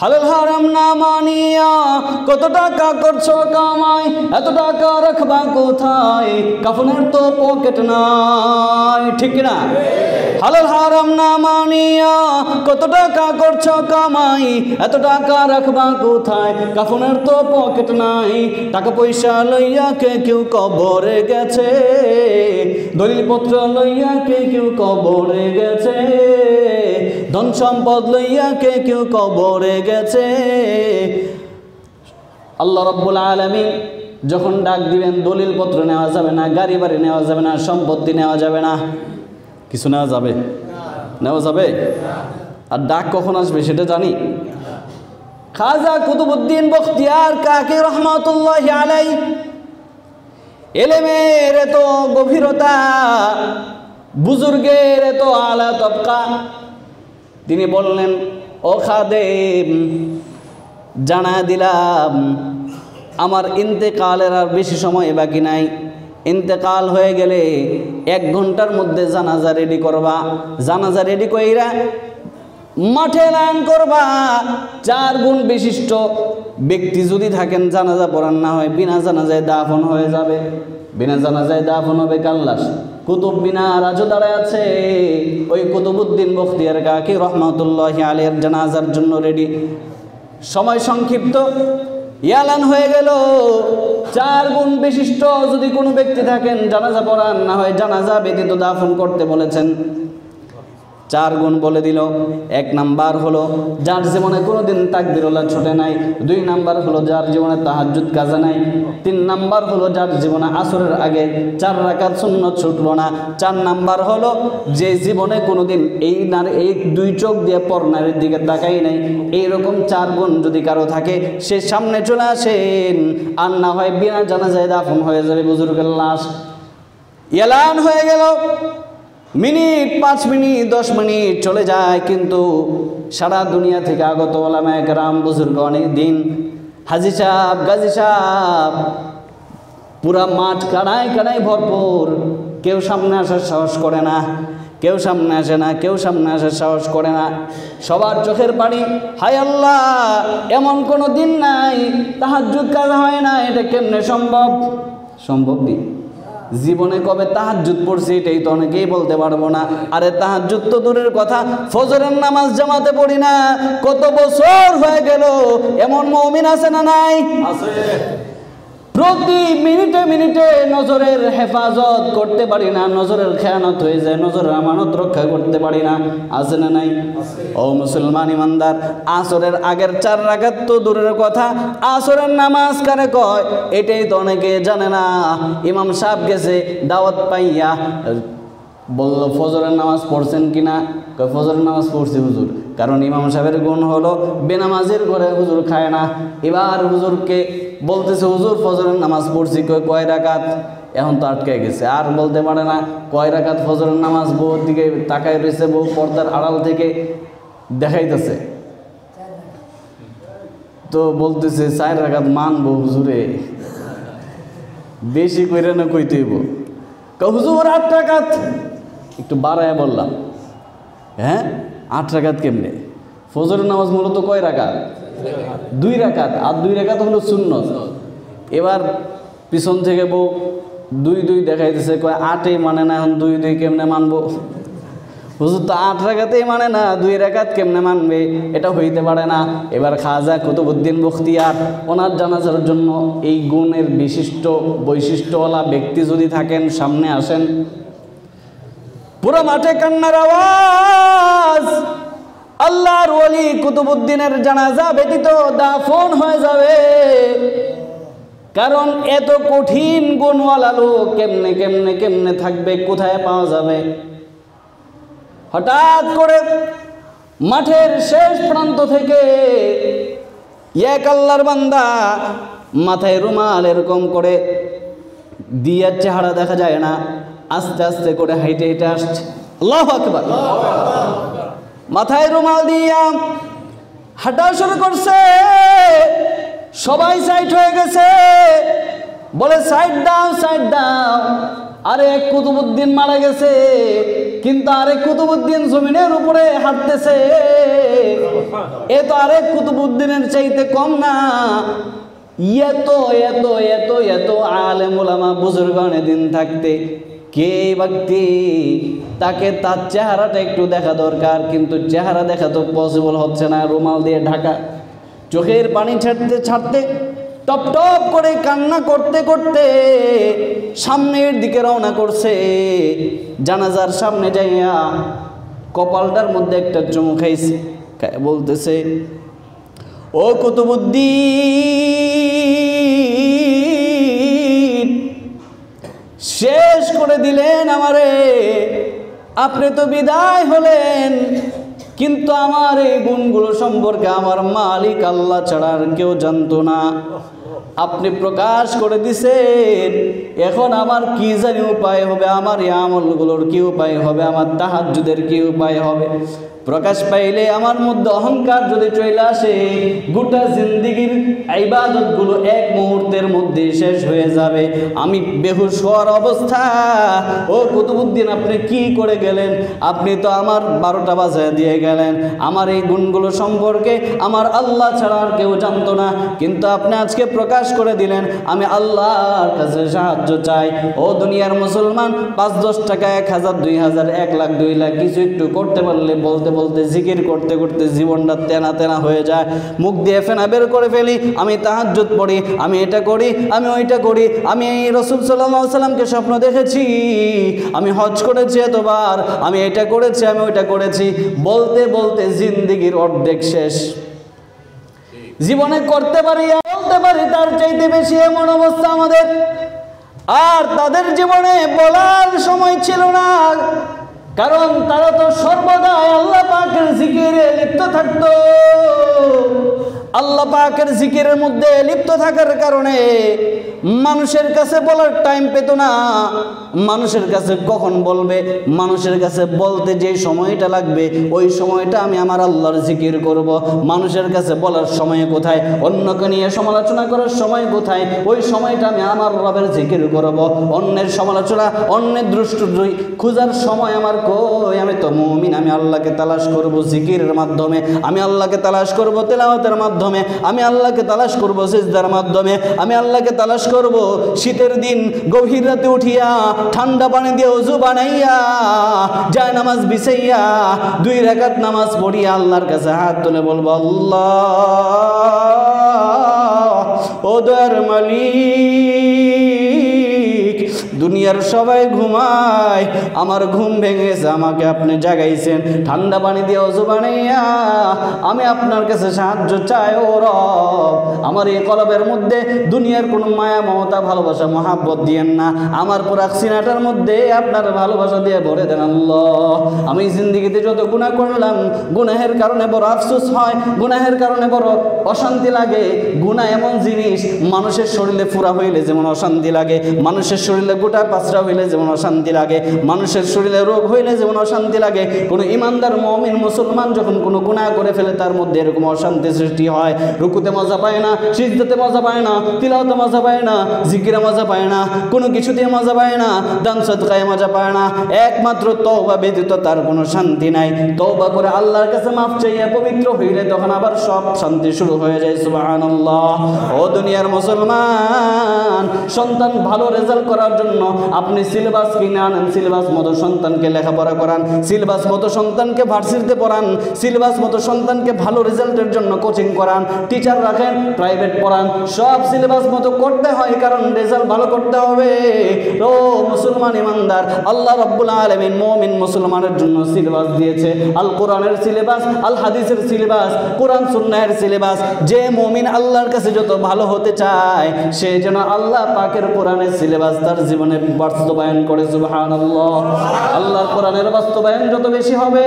হালাল হারাম না মানিয়া কত টাকা করছো কামাই, এত টাকা রাখবা কোথায়, কাফনের তো পকেট নাই, ঠিক না? হালাল হারাম না মানিয়া কত টাকা করছো কামাই, এত টাকা রাখবা কোথায়, কাফনের তো পকেট নাই। টাকা পয়সা লইয়া কে কেউ কবরে গেছে, দলিলপত্র লইয়া কে কেউ কবরে গেছে, ধন সম্পদ লইয়া কে কেউ কবরে গেছে। আল্লাহ রাব্বুল আলামিন যখন ডাক দিবেন, দলিলপত্র নেওয়া যাবে না, গাড়ি বাড়ি নেওয়া যাবে না, সম্পত্তি নেওয়া যাবে না, কিছু নেওয়া যাবে? নেওয়া যাবে? আর ডাক কখন আসবে সেটা জানি। খাজা কুতুবউদ্দিন বখতিয়ার কাকি রহমাতুল্লাহি আলাইহি, এলেমের এত গভীরতা, বুজুর্গের এত আলা তবকা, তিনি বললেন, ও খাদেম, জানা দিলাম আমার ইন্তেকালের আর বেশি সময় বাকি নাই। ইন্তেকাল হয়ে গেলে 1 ঘন্টার মধ্যে জানাজা রেডি করবা, জানাজা রেডি কইরা মাঠে এলান করবা। 4 গুণ বিশিষ্ট ব্যক্তি যদি থাকেন, জানাজা পড়ান না হয়, বিনা জানাজায় দাফন হয়ে যাবে। বিনা জানাজায় দাফন হবে কার লাশ? কুতুব মিনার আজও দাঁড়ায় আছে, ওই কুতুবউদ্দিন বখতিয়ার কাকি রহমাতুল্লাহি আলাইহির জানাজার জন্য রেডি। সময় সংক্ষিপ্ত, এলান হয়ে গেল। 4 গুণ বিশিষ্ট যদি কোনো ব্যক্তি থাকেন, জানাজা পড়ান না হয় জানাজা ব্যতীত দাফন করতে বলেছেন। 4 গুণ বলে দিল। 1 নাম্বার হলো যার জীবনে কোনোদিন তাকবীরুল্লাহ ছোটে নাই। 2 নাম্বার হলো যার জীবনে তাহাজ্জুদ কাজা নাই। 3 নাম্বার হলো যার জীবনে আসরের আগে 4 রাকাত সুন্নত ছুটলো না। 4 নাম্বার হলো যে জীবনে কোনোদিন এই 2 চোখ দিয়ে পর নারীর দিকে তাকাই নাই। এইরকম 4 গুণ যদি কারো থাকে, সে সামনে চলে আসেন, আর না হয় বিনা জানাজায় দাফন হয়ে যাবে বুজুর্গের লাশ। এলান হয়ে গেল, মিনিট 5 মিনিট 10 মিনিট চলে যায়, কিন্তু সারা দুনিয়া থেকে আগত ওলামায়ে কেরাম, বুজুর্গ, অনেক দিন, হাজী সাহেব, গাজী সাহেব, পুরা মাঠ কানায় কানায় ভরপুর, কেউ সামনে আসার সাহস করে না, কেউ সামনে আসে না, কেউ সামনে আসার সাহস করে না, সবার চোখের পানি। হায় আল্লাহ, এমন কোনো দিন নাই তাহাজ্জুদ কাজা হয় না। এটা কেমনে সম্ভব? সম্ভব নেই। জীবনে কবে তাহাজ্জুদ পড়ছি এটাই তো অনেকেই বলতে পারবো না। আরে তাহাজ্জুদ তো দূরের কথা, ফজরের নামাজ জামাতে পড়ি না। কত বছর হয়ে গেল, এমন মুমিন আছে না নাই? আছে। প্রতি মিনিটে মিনিটে নজরের হেফাজত করতে পারি না, নজরের খেয়ানত হয়ে যায়, নজরের আমানত রক্ষা করতে পারি না, আছে না নাই? ও মুসলমান ইমানদার, আসরের আগের 4 রাকাত তো দূরের কথা, আসরের নামাজ কারে কয় এটাই তো অনেকে জানে না। ইমাম সাহেব গেছে দাওয়াত পাইয়া, বলল ফজরের নামাজ পড়ছেন কিনা? কয় ফজরের নামাজ পড়ছি হুজুর। কারণ ইমাম সাহেবের গুণ হলো বেনামাজের ঘরে হুজুর খায় না। এবার হুজুরকে বলতেছে হুজুর ফজরের নামাজ পড়ছি, কয় রাকাত? এখন তো আটকে গেছে, আর বলতে পারে না কয় রাকাত ফজরের নামাজ। বউর দিকে তাকায় রয়েছে, বউ পর্দার আড়াল থেকে দেখাইতেছে, তো বলতেছে 4 রাকাত মানবো হুজুরে, বেশি কইরে না কইতেইব। হুজুর 8 রাকাত, একটু বাড়ায় বললাম। হ্যাঁ 8 রাকাত কেমনে? ফজরের নামাজ মূলত কয় রাকাত? 2 রাকাত, আর 2 রাকাত হলো সুন্নত। এবার পিছন থেকে বউ 2 দেখাইতেছে, কয় 8-ই মানে না, এখন 2 কেমনে মানবো? হুজুর তো 8 রাকাতেই মানে না, 2 রাকাত কেমনে মানবে? এটা হইতে পারে না। এবার খাজা কুতুবউদ্দিন বখতিয়ার, ওনার জানাজার জন্য এই গুণের বৈশিষ্ট্যওয়ালা ব্যক্তি যদি থাকেন সামনে আসেন। পুরো মাঠে কান্নার আওয়াজ। আল্লাহর ওলি কুতুবউদ্দিনের জানাজা ব্যতীত দাফন হয়ে যাবে, কারণ এত কঠিন গুণওয়ালা লোক কেমনে কেমনে কেমনে থাকবে, কোথায় পাওয়া যাবে? হঠাৎ করে মাঠের শেষ প্রান্ত থেকে এক আল্লাহর বান্দা মাথায় রুমাল এরকম করে দিয়ে, চেহারা দেখা যায় না, আস্তে আস্তে করে হাইটে হেঁটে আসছে। আল্লাহু আকবার। মাথায় রুমাল দিয়া হাঁটা শুরু করছে। সবাই সাইড হয়ে গেছে, বলে সাইড দাও, সাইড দাও। আরেক কুতুবউদ্দিন মারা গেছে, কিন্তু আরেক কুতুবউদ্দিন জমিনের উপরে হাঁটতেছে। এ তো আরেক কুতুবউদ্দিনের চাইতে কম না। এত এত এত এত আলেম ওলামা বুজুর্গানে দিন থাকতে কে ব্যক্তি, তাকে তার চেহারাটা একটু দেখা দরকার, কিন্তু চেহারা দেখা তো পসিবল হচ্ছে না, রুমাল দিয়ে ঢাকা। চোখের পানি ছাড়তে ছাড়তে টপ টপ করে কান্না করতে করতে সামনের দিকে রওনা করছে। জানাজার সামনে যাইয়া কপালটার মধ্যে একটা চুমু খাইছে, বলতেছে, ও কুতুবউদ্দিন, শেষ করে দিলেন আমারে, আপনি তো বিদায় হলেন, কিন্তু আমার এই গুণগুলো সম্পর্কে আমার মালিক আল্লাহ ছাড়া আর কেউ জানতো না। আপনি প্রকাশ করে দিছেন, এখন আমার কি জানি উপায় হবে, আমার এই আমলগুলোর কি উপায় হবে, আমার তাহাজ্জুদের কি উপায় হবে? প্রকাশ পাইলে আমার মধ্যে অহংকার যদি চলে আসে, গোটা জিন্দেগির ইবাদতগুলো এক মুহূর্তের মধ্যে শেষ হয়ে যাবে। আমি বেহুশ হওয়ার অবস্থা। ও কুতুবউদ্দিন, আপনি কি করে গেলেন? আপনি তো আমার 12টা বাজায় দিয়ে গেলেন। আমার এই গুণগুলো সম্পর্কে আমার আল্লাহ ছাড়া আর কেউ জানতো না, কিন্তু আপনি আজকে প্রকাশ করে দিলেন। আমি আল্লাহর কাছে সাহায্য চাই। ও দুনিয়ার মুসলমান, 5-10 টাকা, 1000, 2000, 1 লাখ, 2 লাখ কিছু একটু করতে পারলে বলতে বলতে জিকির করতে করতে জীবনটা তেনা তেনা হয়ে যায়, মুখ দিয়ে ফেনা বের করে ফেলি। আমি তাহাজ্জুদ পড়ি, আমি এটা করি, আমি ওইটা করি, আমি এই রাসূল সাল্লাল্লাহু আলাইহি সাল্লামকে স্বপ্ন দেখেছি, আমি হজ করেছি এতবার, আমি এটা করেছি, আমি ওইটা করেছি, বলতে বলতে জিন্দেগির অর্ধেক শেষ। জীবনে করতে পারি বলতে পারি তার চাইতে বেশি, এমন অবস্থা আমাদের। আর তাদের জীবনে বলার সময় ছিল না, কারণ তারা তো সর্বদাই আল্লাহ পাকের জিকিরে লিপ্ত থাকতো। আল্লাহ পাকের জিকিরের মধ্যে লিপ্ত থাকার কারণে মানুষের কাছে বলার টাইম পেত না। মানুষের কাছে কখন বলবে, মানুষের কাছে বলতে যে সময়টা লাগবে ওই সময়টা আমি আমার আল্লাহর জিকির করব। মানুষের কাছে বলার সময় কোথায়, অন্যকে নিয়ে সমালোচনা করার সময় কোথায়, ওই সময়টা আমি আমার রবের জিকির করব। অন্যের সমালোচনা, অন্যের দৃষ্টি খোঁজার সময় আমার কই? আমি তো মুমিন, আমি আল্লাহকে তালাশ করব জিকিরের মাধ্যমে, আমি আল্লাহকে তালাশ করব তেলাওয়াতের মাধ্যমে, আমি আল্লাহকে তালাশ করব সিজদার মাধ্যমে, আমি আল্লাহকে তালাশ করব শীতের দিন গভীর রাতে উঠিয়া ঠান্ডা পানি দিয়ে ওযু বানাইয়া যায় নামাজ বিছাইয়া 2 রাকাত নামাজ পড়িয়া আল্লাহর কাছে হাত তুলে বলবো, আল্লাহ ও দয়ার মালিক, দুনিয়ার সবাই ঘুমায়, আমার ঘুম ভেঙেছে, আমাকে আপনি জাগাইছেন, ঠান্ডা পানি দিয়ে ওযু বানাইয়া আমি আপনার কাছে সাহায্য চাই। ও রব, আমার এই কলবের মধ্যে দুনিয়ার কোনো মায়া মমতা ভালোবাসা মহাব্বত দিয়েন না, আমার পুরা সিনাটার মধ্যে আপনার ভালোবাসা দিয়ে ভরে দেন আল্লাহ। আমি জিন্দেগিতে যত গুনাহ করলাম, গুনাহের কারণে বড় আফসোস হয়, গুনাহের কারণে বড় অশান্তি লাগে। গুনাহ এমন জিনিস, মানুষের শরীরে ফুরা হইলে যেমন অশান্তি লাগে, মানুষের শরীরে গোটা পাঁচরা হইলে যেমন অশান্তি লাগে, মানুষের শরীরে রোগ হইলে যেমন অশান্তি লাগে, কোনো ইমানদার মুমিন মুসলমান যখন কোনো গুনাহ করে ফেলে তার মধ্যে এরকম অশান্তি সৃষ্টি হয়। রুকুতে মজা পায় না, সিজদাতে মজা পায় না, তিলাওয়াতে মজা পায় না, জিকিরে মজা পায় না, কোনো কিছুতে মজা পায় না, দান সদকায়ে মজা পায় না। একমাত্র তওবা ব্যতীত তার কোনো শান্তি নাই। তওবা করে আল্লাহর কাছে মাফ চাইয়া পবিত্র হইলে তখন আবার সব শান্তি শুরু হয়ে যায়। সুবহানাল্লাহ। ও দুনিয়ার মুসলমান, সন্তান ভালো রেজাল্ট করার জন্য আপনি সিলেবাস কিনে আনেন, সিলেবাস মতো সন্তানকে লেখাপড়া করান, সিলেবাস মতো সন্তানকে ভার্সিটিতে পড়ান, সিলেবাস মতো সন্তানকে ভালো রেজাল্টের জন্য কোচিং করান, টিচার রাখেন, প্রাইভেট পড়ান, সব সিলেবাস মতো করতে হয়, কারণ রেজাল্ট ভালো করতে হবে। ও মুসলমান ইমানদার, আল্লাহ রাব্বুল আলামিন মুমিন মুসলমানের জন্য সিলেবাস দিয়েছে, আল কোরআনের সিলেবাস, আল হাদিসের সিলেবাস, কোরআন সুন্নাহের সিলেবাস। যে মুমিন আল্লাহর কাছে যত ভালো হতে চায় সে যেন আল্লাহ পাকের কোরআনের সিলেবাস তার জীবনে বাস্তবায়ন করে। সুবহানাল্লাহ। আল্লাহর কোরআনের বাস্তবায়ন যত বেশি হবে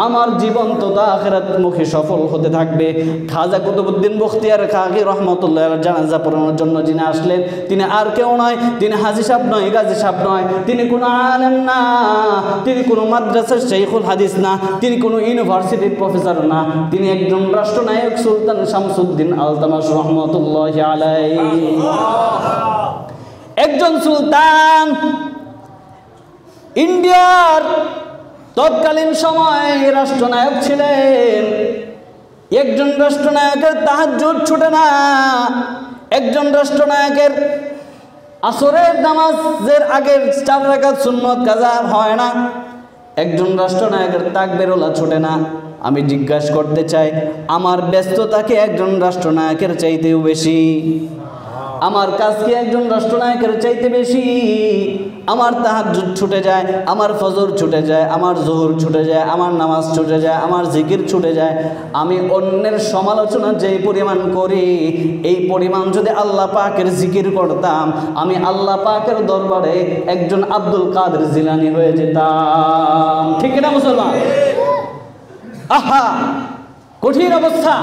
আমার জীবন তো আখিরাতমুখী সফল হতে থাকবে। খাজা কুতুবউদ্দিন বখতিয়ার কাকি রহমতুল্লাহ জানাজা পড়ানোর জন্য যিনি আসলেন তিনি আর কেউ নয়, তিনি হাজী সাহেব নয়, গাজী সাহেব নয়, তিনি কোনো আলেম না, তিনি কোনো মাদ্রাসার শাইখুল হাদিস না, তিনি কোনো ইউনিভার্সিটির প্রফেসর না, তিনি একজন রাষ্ট্রনায়ক সুলতান শামসুদ্দিন আলতামাশ রহমতুল্লাহি আলাইহি। একজন সুলতান ইন্ডিয়ার তৎকালীন সময় রাষ্ট্রনায়ক ছিলেন। একজন রাষ্ট্রনায়কের তাহাজ্জুদ ছুটে না, একজন রাষ্ট্রনায়কের আসরের নামাজের আগের 4 রাকাত সুন্নত কাজা হয় না, একজন রাষ্ট্রনায়কের তাকবীরুল্লাহ ছুটে না। আমি জিজ্ঞাসা করতে চাই, আমার ব্যস্ততাকে একজন রাষ্ট্রনায়কের চাইতেও বেশি? আমার কাজ কি একজন রাষ্ট্রনায়কের চাইতে বেশি? আমার তাহাজ্জুদ ছুটে যায়, আমার ফজর ছুটে যায়, আমার জোহর ছুটে যায়, আমার নামাজ ছুটে যায়, আমার জিকির ছুটে যায়। আমি অন্যের সমালোচনা যেই পরিমাণ করি এই পরিমাণ যদি আল্লাহ পাকের জিকির করতাম আমি আল্লাহ পাকের দরবারে একজন আব্দুল কাদের জিলানী হয়ে যেতাম। ঠিক না মুসলমান? আহা, কঠিন অবস্থা।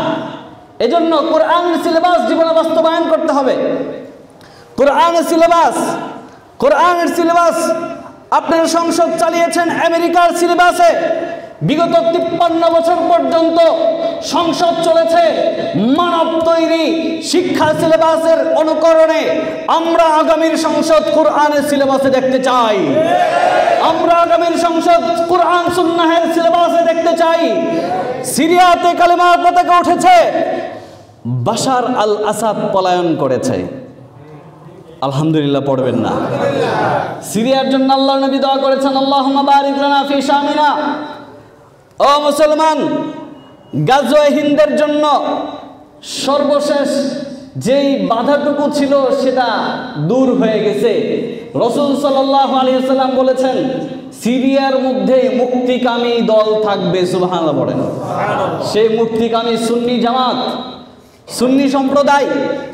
এজন্য কোরআনের সিলেবাস জীবনে বাস্তবায়ন করতে হবে। কোরআনের সিলেবাস আপনার সংসদ চালিয়েছেন আমেরিকার সিলেবাসে। বিগত 53 বছর পর্যন্ত সংসদ চলেছে মানব তৈরি শিক্ষা সিলেবাসের অনুকরণে। আমরা আগামীর সংসদ কোরআনের সিলেবাসে দেখতে চাই। আমরা আগামীর সংসদ কোরআন সুন্নাহের সিলেবাসে দেখতে চাই। সিরিয়াতে কালেমার পতাকা উঠেছে, বাশার আল আসাদ পলায়ন করেছে। আলহামদুলিল্লাহ পড়বেন না? সিরিয়ার জন্য আল্লাহর নবী দোয়া করেছেন, আল্লাহুম্মা বারিক লানা ফি শামিনা। ও মুসলমান, গাজওয়ে হিন্দের জন্য সর্বশেষ যেই বাধাটুকু ছিল সেটা দূর হয়ে গেছে। রাসূল সাল্লাল্লাহু আলাইহি ওয়াসাল্লাম বলেছেন সিরিয়ার মধ্যে মুক্তিকামী দল থাকবে। সুবহানাল্লাহ পড়েন। সেই মুক্তিকামী সুন্নি জামাত, সুন্নি সম্প্রদায়।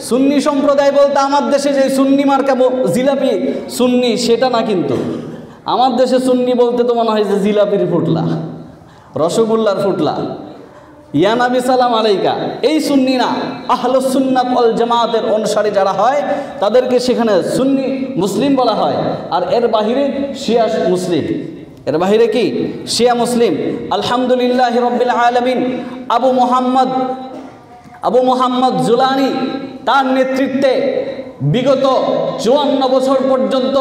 সুন্নি সম্প্রদায় বলতে আমার দেশে যে সুন্নি মার্কা জিলাপি সুন্নি সেটা না, কিন্তু আমার দেশে সুন্নি বলতে তো মনে হয় যে জিলাপির ফুটলা, রসগোল্লার ফুটলা। ইয়া নবী সালাম আলাইকা, এই সুন্নি না, আহলুস সুন্নাত ওয়াল জামাতের অনুসারী যারা হয় তাদেরকে সেখানে সুন্নি মুসলিম বলা হয়। আর এর বাহিরে শিয়া মুসলিম, এর বাহিরে কি শিয়া মুসলিম। আলহামদুলিল্লাহ রাব্বিল আলামিন, আবু মোহাম্মদ জুলানি তার নেতৃত্বে বিগত 54 বছর পর্যন্ত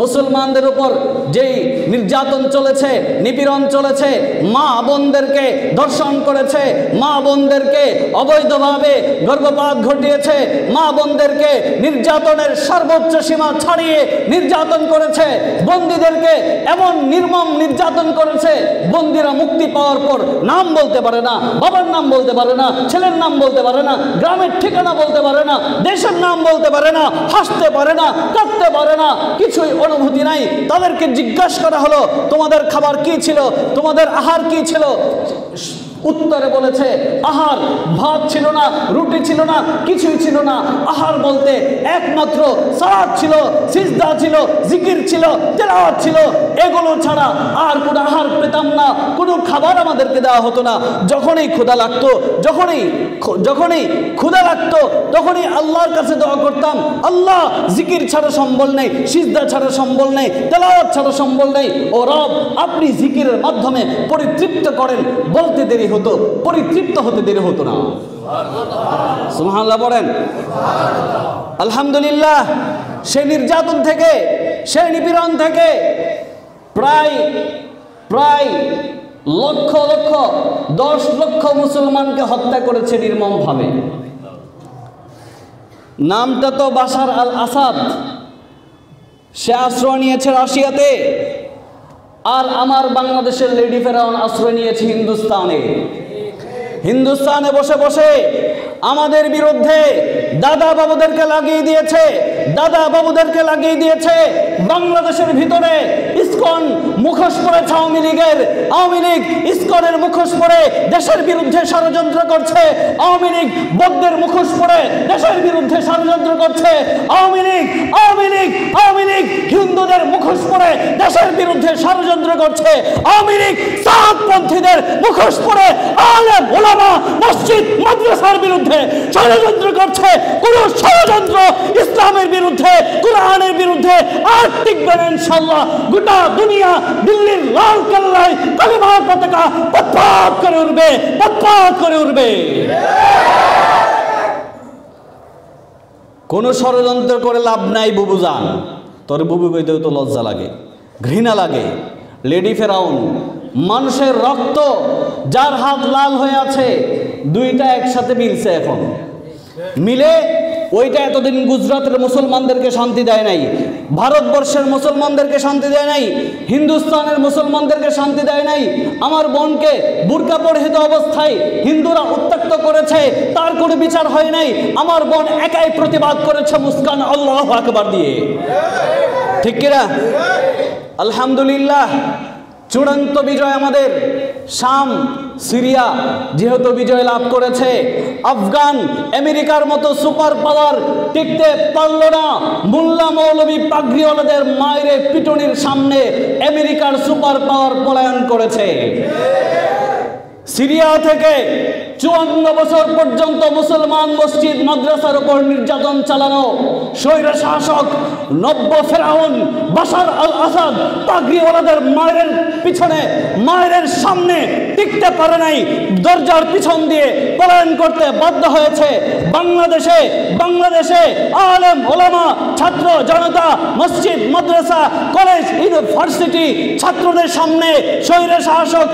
মুসলমানদের উপর যেই নির্যাতন চলেছে, নিপীড়ন চলেছে, মা বোনদেরকে ধর্ষণ করেছে, মা বোনদেরকে অবৈধভাবে গর্ভপাত ঘটিয়েছে, মা বোনদেরকে নির্যাতনের সর্বোচ্চ সীমা ছাড়িয়ে নির্যাতন করেছে, বন্দীদেরকে এমন নির্মম নির্যাতন করেছে, বন্দীরা মুক্তি পাওয়ার পর নাম বলতে পারে না, বাবার নাম বলতে পারে না, ছেলের নাম বলতে পারে না, গ্রামের ঠিকানা বলতে পারে না, দেশের নাম বলতে পারে না, হাসতে পারে না, কাঁদতে পারে না, কিছুই অনুভূতি নাই। তাদেরকে জিজ্ঞাসা করা হলো তোমাদের খাবার কি ছিল, তোমাদের আহার কি ছিল? উত্তরে বলেছে আহার ভাত ছিল না, রুটি ছিল না, কিছুই ছিল না। আহার বলতে একমাত্র সালাত ছিল, সিজদা ছিল, জিকির ছিল, তেলাওয়াত ছিল, এগুলো ছাড়া আর কোনো আহার পেতাম না, কোনো খাবার আমাদেরকে দেওয়া হতো না। যখনই ক্ষুধা লাগতো, যখনই ক্ষুধা লাগতো তখনই আল্লাহর কাছে দোয়া করতাম, আল্লাহ জিকির ছাড়া সম্বল নেই, সিজদা ছাড়া সম্বল নেই, তেলাওয়াত ছাড়া সম্বল নেই, ও রব আপনি জিকিরের মাধ্যমে পরিতৃপ্ত করেন। বলতে দেরি হতো, পরিতৃপ্ত হতে দেরি হতো না। সুবহানাল্লাহ বলেন। আলহামদুলিল্লাহ। সেই নির্যাতন থেকে, সেই নিপীড়ন থেকে প্রায় লক্ষ লক্ষ 10 লক্ষ মুসলমানকে হত্যা করেছে নির্মমভাবে। নামটা তো বাশার আল আসাদ, সে আশ্রয় নিয়েছে রাশিয়াতে, আর আমার বাংলাদেশের লেডি ফেরাউন আশ্রয় নিয়েছে হিন্দুস্তানে বসে বসে আমাদের বিরুদ্ধে দাদা বাবুদেরকে লাগিয়ে দিয়েছে। বাংলাদেশের ভিতরে ইসকন মুখোশ পড়েছে আওয়ামী লীগ ইসকনের মুখোশ পরে দেশের বিরুদ্ধে ষড়যন্ত্র করছে। আওয়ামী লীগ বৌদ্ধের মুখোশ পরে দেশের বিরুদ্ধে ষড়যন্ত্র করছে। আওয়ামী লীগ হিন্দুদের মুখোশ পরে দেশের বিরুদ্ধে ষড়যন্ত্র করছে। আওয়ামী লীগ সাতপন্থীদের মুখোশ পরে আলেম ওলামা মসজিদ মাদ্রাসার বিরুদ্ধে ষড়যন্ত্র করছে। কোন ষড়যন্ত্র ইসলামের বিরুদ্ধে, কোরআনের বিরুদ্ধে আর টিকবে না ইনশাআল্লাহ। গোটা দুনিয়া দিল্লির লাল কেল্লায় কালেমার পতাকা পথ করে উঠবে। কোন ষড়যন্ত্র করে লাভ নাই বুবুজান। তোর বুবু কইতেও তো লজ্জা লাগে, ঘৃণা লাগে। লেডি ফেরাউন, মানুষের রক্ত, যার হাত লাল হয়ে আছে, দুইটা একসাথে মিলছে। এখন মিলে ওইটা এতদিন গুজরাটের মুসলমানদেরকে শান্তি দেয় নাই, ভারতবর্ষের মুসলমানদেরকে শান্তি দেয় নাই, হিন্দুস্তানের মুসলমানদেরকে শান্তি দেয় নাই। আমার বোনকে বুরকা পরিহিত অবস্থায় হিন্দুরা উত্ত্যক্ত করেছে, তার কোনো বিচার হয় নাই। আমার বোন একাই প্রতিবাদ করেছে মুস্কান আল্লাহু আকবার দিয়ে। ঠিক কিনা? আলহামদুলিল্লাহ। চূড়ান্ত বিজয় আমাদের। শাম, সিরিয়া যেহেতু বিজয় লাভ করেছে, আফগান আমেরিকার মতো সুপার পাওয়ার টিকতে পারল না। মোল্লা মৌলবী পাগড়িওয়ালাদের মায়ের পিটুনির সামনে আমেরিকার সুপার পাওয়ার পলায়ন করেছে। সিরিয়া থেকে 54 বছর পর্যন্ত মুসলমান মসজিদ মাদ্রাসার উপর নির্যাতন চালানো স্বৈর শাসক নব্য ফেরাউন বাশার আল আসাদ পাগড়িওয়ালাদের মায়ের পিছনে, মায়ের সামনে টিকতে পারে নাই, দরজার পিছন দিয়ে পলায়ন করতে বাধ্য হয়েছে। বাংলাদেশে আলেম ওলামা, ছাত্র জনতা, মসজিদ মাদ্রাসা, কলেজ ইউনিভার্সিটি ছাত্রদের সামনে স্বৈর শাসক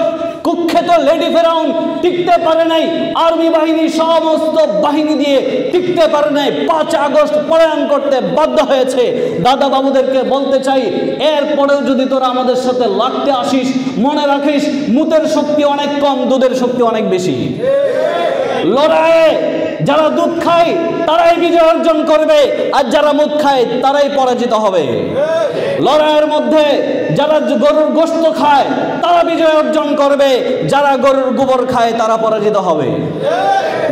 কুখ্যাত লেডি ফেরাউন টিকতে পারে নাই। আর্মি বাহিনী সমস্ত বাহিনী দিয়ে টিকতে পারে নাই, 5 আগস্ট পলায়ন করতে বাধ্য হয়েছে। দাদা বাবুদেরকে বলতে চাই, এরপরেও যদি তোরা আমাদের সাথে লাগতে আসিস, মনে রাখিস মুতের শক্তি অনেক কম, দুধের শক্তি অনেক বেশি। লড়াইয়ে যারা দুধ খায় তারাই বিজয় অর্জন করবে, আর যারা মুখ খায় তারাই পরাজিত হবে। লড়াইয়ের মধ্যে যারা গরুর গোশত খায় তারা বিজয় অর্জন করবে, যারা গরুর গোবর খায় তারা পরাজিত হবে।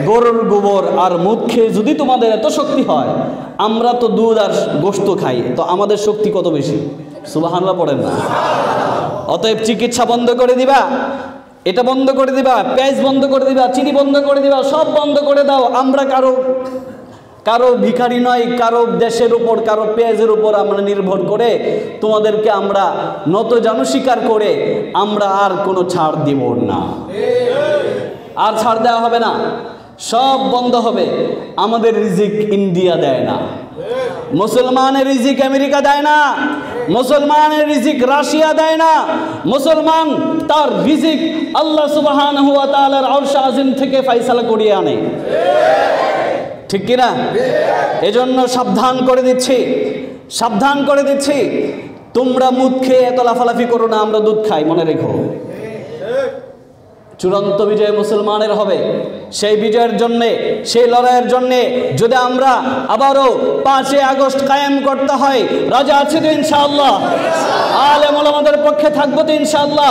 গরুর গোবর আর মুখ খেয়ে যদি তোমাদের এত শক্তি হয়, আমরা তো দুধ আর গোশত খাই, তো আমাদের শক্তি কত বেশি? সুবহানাল্লাহ পড়েন না? অতএব চিকিৎসা বন্ধ করে দিবা, এটা বন্ধ করে দিবা, পেঁয়াজ বন্ধ করে দিবা, চিনি বন্ধ করে দিবা, সব বন্ধ করে দাও। আমরা কারো ভিখারি নয়, কারো দেশের উপর, কারো পেঁয়াজের উপর আমরা নির্ভর করে তোমাদেরকে আমরা নত জানু স্বীকার করে আমরা আর কোনো ছাড় দিব না, আর ছাড় দেওয়া হবে না, সব বন্ধ হবে। আমাদের রিজিক ইন্ডিয়া দেয় না, মুসলমানের রিজিক আমেরিকা দেয় না, মুসলমানের রিজিক রাশিয়া দেয় না, মুসলমান তার রিজিক আল্লাহ সুবহানাহু ওয়া তাআলার আরশ আজিম থেকে ফয়সালা করিয়ে আনে, ঠিক কিনা? এজন্য সাবধান করে দিচ্ছি, সাবধান করে দিচ্ছি, তোমরা মুদ খেয়ে এত লাফালাফি করো না, আমরা দুধ খাই, মনে রেখো। চূড়ান্ত বিজয় মুসলমানের হবে। সেই বিজয়ের জন্যে, সেই লড়াইয়ের জন্যে যদি আমরা আবারও 5 আগস্ট কায়েম করতে হয়, রাজা আছে তো ইনশাআল্লাহ, আলেম ওলামাদের পক্ষে থাকবো তো ইনশাআল্লাহ।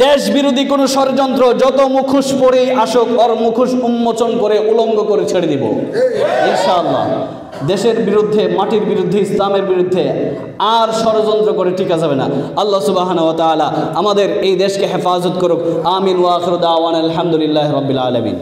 দেশ বিরোধী কোনো ষড়যন্ত্র যত মুখোশ পরে আসুক, ওর মুখোশ উন্মোচন করে উলঙ্গ করে ছেড়ে দিব ইনশাআল্লাহ। দেশের বিরুদ্ধে, মাটির বিরুদ্ধে, ইসলামের বিরুদ্ধে আর ষড়যন্ত্র করে টিকা যাবে না। আল্লাহ সুবহানাহু ওয়া তাআলা আমাদের এই দেশকে হেফাজত করুক। আমিন ওয়া আখিরু দাওয়ানা আলহামদুলিল্লাহি রাব্বিল আলামিন।